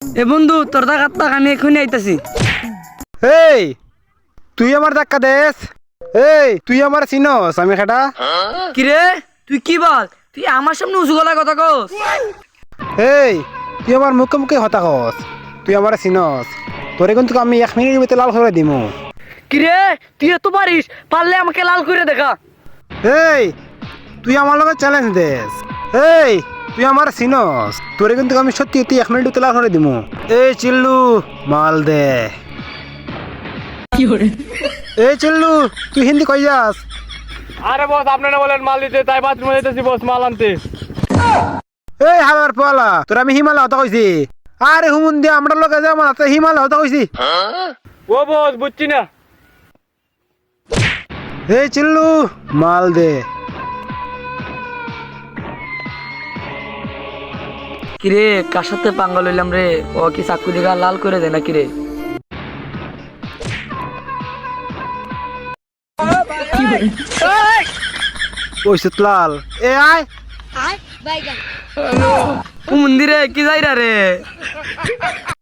এ বন্ধু তোর টাকা টাকা আমি এখনই আইতাছি। এই তুই আমার ধাক্কা দেস। এই তুই আমার চিনস আমি খাটা। কিরে তুই কি বল, তুই আমার সামনে উঁচু গলায় কথা কস? এই তুই আমার মুখে মুখে হতা কস, তুই আমার চিনস। তোরে কিন্তু আমি 1 মিনিটের ভিতরে লাল করে দিমু। কিরে তুই এত পারিস, পারলে আমাকে লাল করে দেখা। এই তুই আমার লগে চ্যালেঞ্জ দেস। এই তুই আমার চিনস, তোরে কিন্তু আমি সত্যি তুই 1 মিনিট ভিতরে লাল করে দিমু। এই চিল্লু মাল দে। এই চিল্লু তুই হিন্দি কই যাস? আরে বস আপনারা বলেন মাল দিতে, তাই বাথরুমে যেতেছি বস মাল আনতে। এই হালার পালা তোর আমি হিমালয় হতা কইছি। আরে হুমুন দিয়ে আমরা লগে যা আমার হাতে হিমালয় হতা কইছি। ও বস বুঝছি না। এই চিল্লু মাল দে। কিরে কার সাথে পাঙ্গা লইলাম রে? ও কি চাকু দিঘা লাল করে দে না কিরে? ওই লাল এ আয়। মন্দিরে কি যাইরা রে?